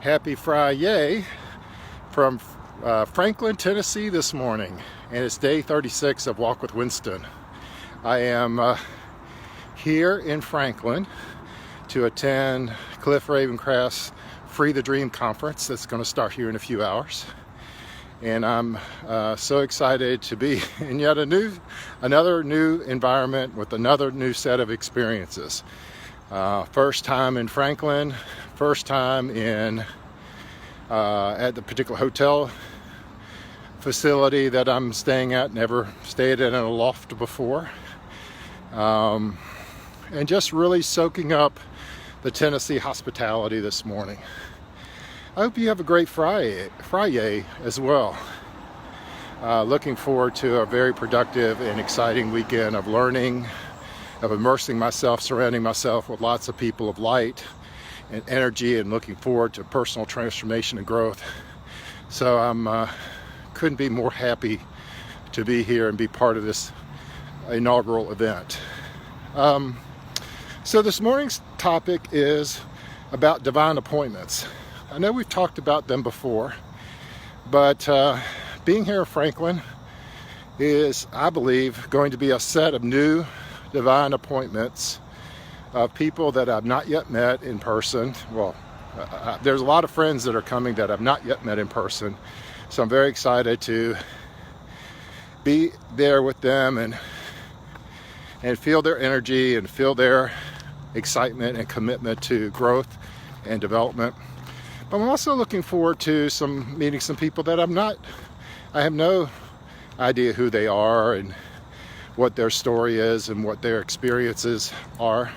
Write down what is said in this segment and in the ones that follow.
Happy Friday from Franklin, Tennessee this morning, and it's day 36 of Walk with Winston. I am here in Franklin to attend Cliff Ravencraft's Free the Dream conference that's going to start here in a few hours. And I'm so excited to be in yet another new environment with another new set of experiences. First time in Franklin, first time in at the particular hotel facility that I'm staying at. Never stayed in a loft before, and just really soaking up the Tennessee hospitality this morning. I hope you have a great Friday as well. Looking forward to a very productive and exciting weekend of learning, of immersing myself, surrounding myself with lots of people of light and energy, and looking forward to personal transformation and growth. So I'm couldn't be more happy to be here and be part of this inaugural event. So this morning's topic is about divine appointments. I know we've talked about them before, but being here in Franklin is, I believe, going to be a set of new divine appointments of people that I've not yet met in person. Well, there's a lot of friends that are coming that I've not yet met in person, so I'm very excited to be there with them and feel their energy and feel their excitement and commitment to growth and development. But I'm also looking forward to meeting some people that I have no idea who they are and what their story is and what their experiences are.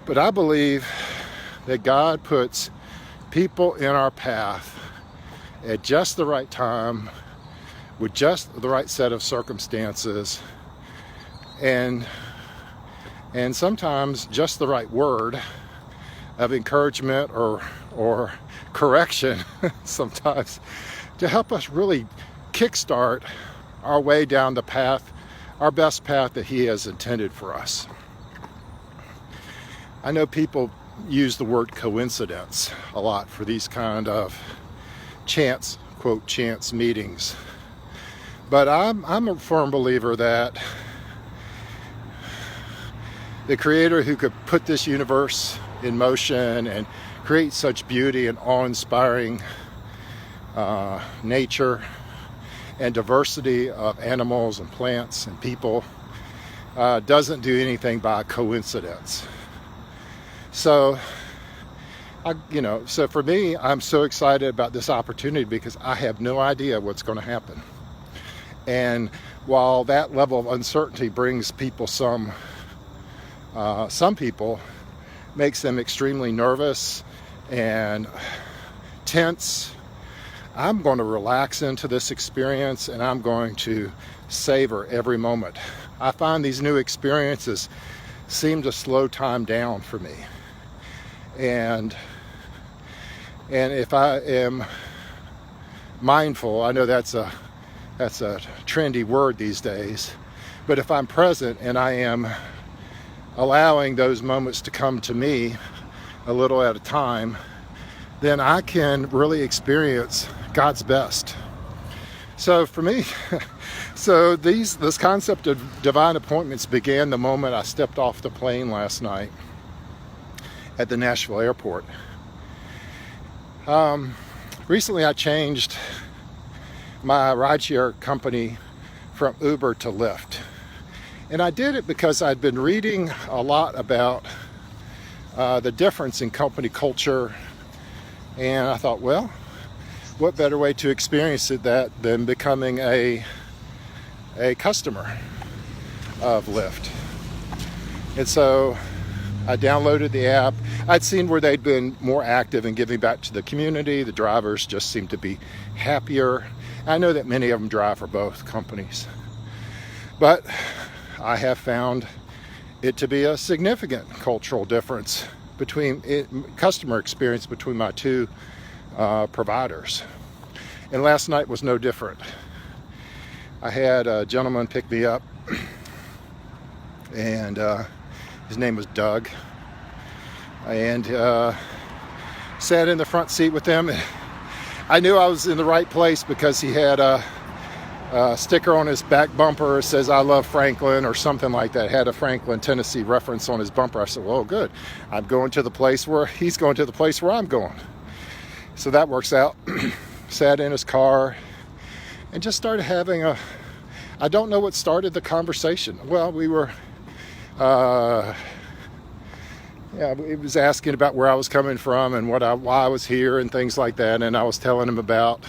But I believe that God puts people in our path at just the right time, with just the right set of circumstances, and sometimes just the right word of encouragement or correction sometimes, to help us really kickstart our way down the path, our best path that He has intended for us. I know people use the word coincidence a lot for these kind of chance, quote, chance meetings. But I'm a firm believer that the Creator who could put this universe in motion and create such beauty and awe-inspiring nature and diversity of animals and plants and people doesn't do anything by coincidence. So so for me, I'm so excited about this opportunity because I have no idea what's going to happen. And while that level of uncertainty brings people some people, makes them extremely nervous and tense, I'm going to relax into this experience and I'm going to savor every moment. I find these new experiences seem to slow time down for me. And if I am mindful, I know that's a trendy word these days, but if I'm present and I am allowing those moments to come to me a little at a time, then I can really experience God's best. So for me, this concept of divine appointments began the moment I stepped off the plane last night at the Nashville airport. Recently I changed my rideshare company from Uber to Lyft. And I did it because I'd been reading a lot about the difference in company culture. And I thought, well, what better way to experience that than becoming a customer of Lyft? And so I downloaded the app. I'd seen where they'd been more active in giving back to the community. The drivers just seemed to be happier. I know that many of them drive for both companies. But I have found it to be a significant cultural difference between customer experience between my two providers. And last night was no different. I had a gentleman pick me up, and his name was Doug. And sat in the front seat with him. And I knew I was in the right place because he had a sticker on his back bumper that says "I love Franklin" or something like that. Had a Franklin, Tennessee reference on his bumper. I said, well, good. I'm going to the place where he's going to the place where I'm going. So that works out. Sat in his car and just started having I don't know what started the conversation. Well, we were, he was asking about where I was coming from and why I was here and things like that. And I was telling him about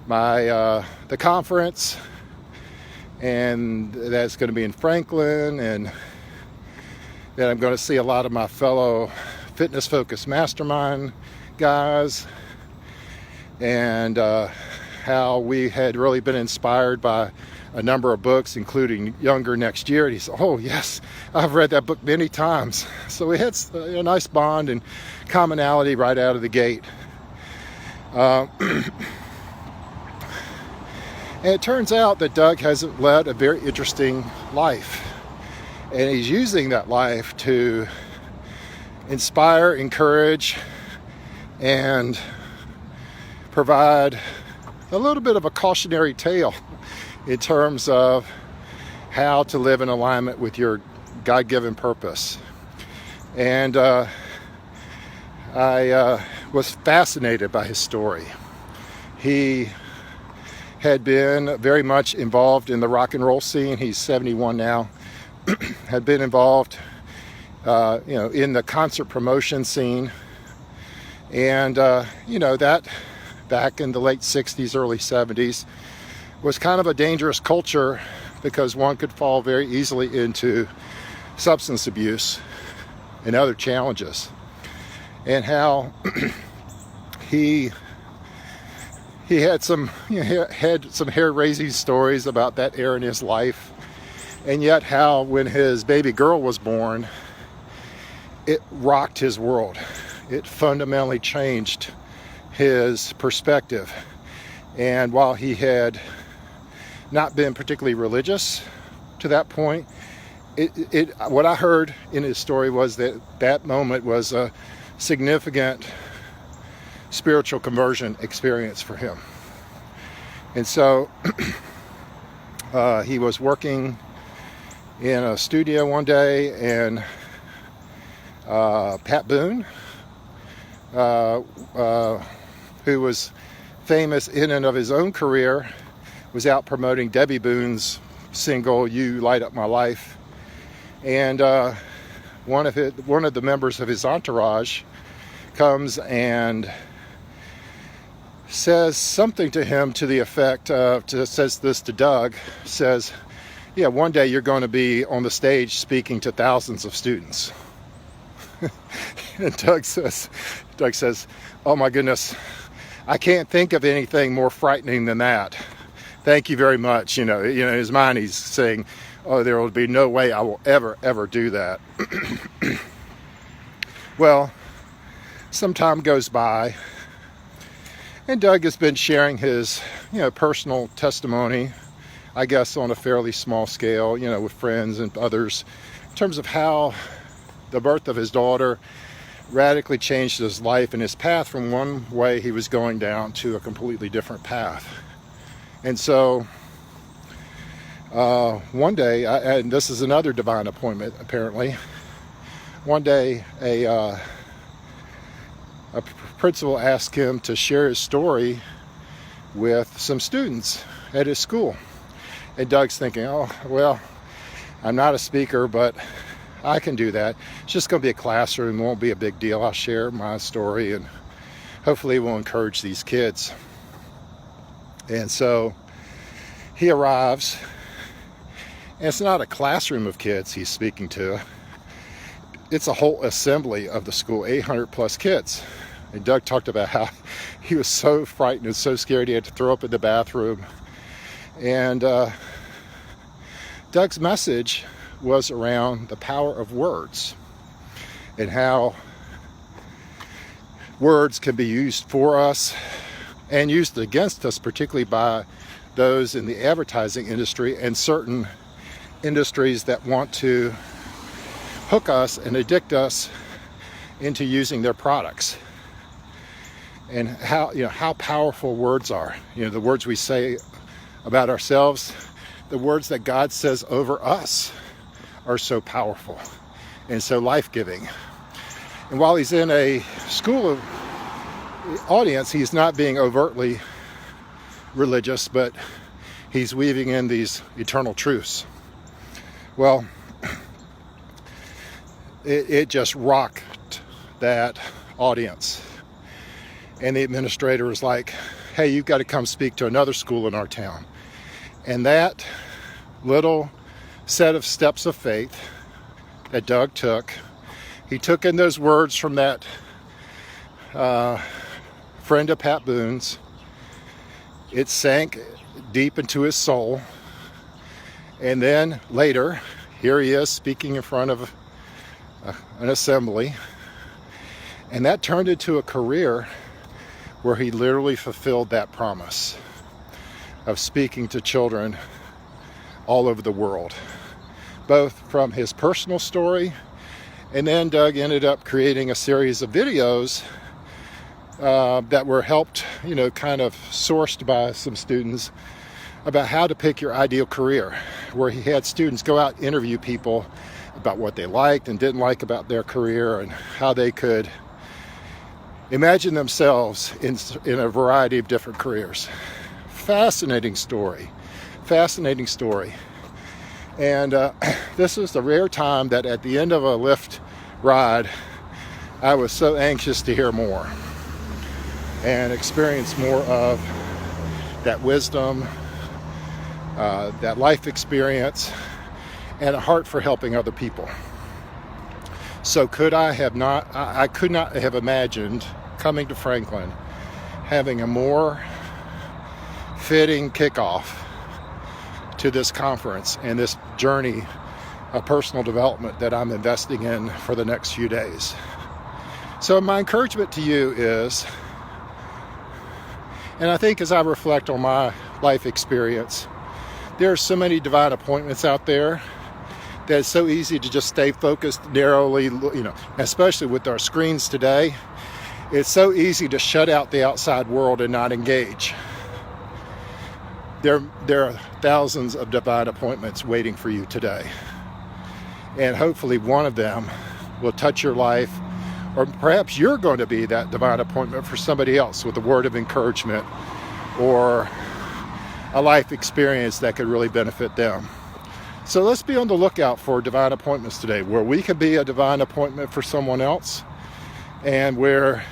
my the conference, and that's going to be in Franklin, and that I'm going to see a lot of my fellow fitness-focused mastermind guys, and how we had really been inspired by a number of books, including Younger Next Year. And he said, oh yes, I've read that book many times. So we had a nice bond and commonality right out of the gate. And it turns out that Doug has led a very interesting life. And he's using that life to inspire, encourage, and provide a little bit of a cautionary tale in terms of how to live in alignment with your God-given purpose. And I was fascinated by his story. He had been very much involved in the rock and roll scene. He's 71 now. Had been involved, in the concert promotion scene, and that back in the late 60s, early 70s, was kind of a dangerous culture because one could fall very easily into substance abuse and other challenges, and how he had some hair-raising stories about that era in his life, and yet how when his baby girl was born, it rocked his world. It fundamentally changed his perspective. And while he had not been particularly religious to that point, what I heard in his story was that moment was a significant spiritual conversion experience for him. And so he was working in a studio one day, and Pat Boone, who was famous in and of his own career, was out promoting Debbie Boone's single "You Light Up My Life," and one of the members of his entourage comes and says something to him to the effect of, says this to Doug, says, yeah, one day you're going to be on the stage speaking to thousands of students. And Doug says, oh my goodness, I can't think of anything more frightening than that. Thank you very much. In his mind he's saying, oh, there will be no way I will ever do that. Well, some time goes by, and Doug has been sharing his, personal testimony, I guess on a fairly small scale, with friends and others, in terms of how the birth of his daughter radically changed his life and his path from one way he was going down to a completely different path. And so one day, and this is another divine appointment apparently, one day a principal asked him to share his story with some students at his school. And Doug's thinking, oh, well, I'm not a speaker, but I can do that. It's just going to be a classroom. It won't be a big deal. I'll share my story, and hopefully it will encourage these kids. And so he arrives, and it's not a classroom of kids he's speaking to. It's a whole assembly of the school, 800 plus kids. And Doug talked about how he was so frightened and so scared he had to throw up in the bathroom. And Doug's message was around the power of words and how words can be used for us and used against us, particularly by those in the advertising industry and certain industries that want to hook us and addict us into using their products. and how powerful words are. The words we say about ourselves, the words that God says over us are so powerful and so life-giving. And while he's in a school audience, he's not being overtly religious, but he's weaving in these eternal truths. Well, it just rocked that audience. And the administrator was like, hey, you've got to come speak to another school in our town. And that little set of steps of faith that Doug took, he took in those words from that friend of Pat Boone's. It sank deep into his soul. And then later, here he is speaking in front of an assembly. And that turned into a career where he literally fulfilled that promise of speaking to children all over the world, both from his personal story, and then Doug ended up creating a series of videos that were helped, kind of sourced by some students about how to pick your ideal career, where he had students go out and interview people about what they liked and didn't like about their career and how they could imagine themselves in a variety of different careers. Fascinating story. And this is the rare time that at the end of a Lyft ride, I was so anxious to hear more and experience more of that wisdom, that life experience, and a heart for helping other people. So I could not have imagined coming to Franklin having a more fitting kickoff to this conference and this journey of personal development that I'm investing in for the next few days. So my encouragement to you is, and I think as I reflect on my life experience, there are so many divine appointments out there that it's so easy to just stay focused narrowly, especially with our screens today. It's so easy to shut out the outside world and not engage. There are thousands of divine appointments waiting for you today. And hopefully one of them will touch your life, or perhaps you're going to be that divine appointment for somebody else with a word of encouragement or a life experience that could really benefit them. So let's be on the lookout for divine appointments today, where we could be a divine appointment for someone else and where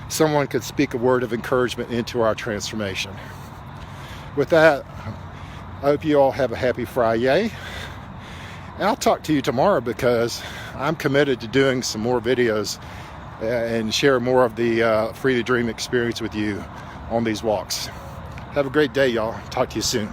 someone could speak a word of encouragement into our transformation. With that, I hope you all have a happy Friday. And I'll talk to you tomorrow because I'm committed to doing some more videos and share more of the Free to Dream experience with you on these walks. Have a great day, y'all. Talk to you soon.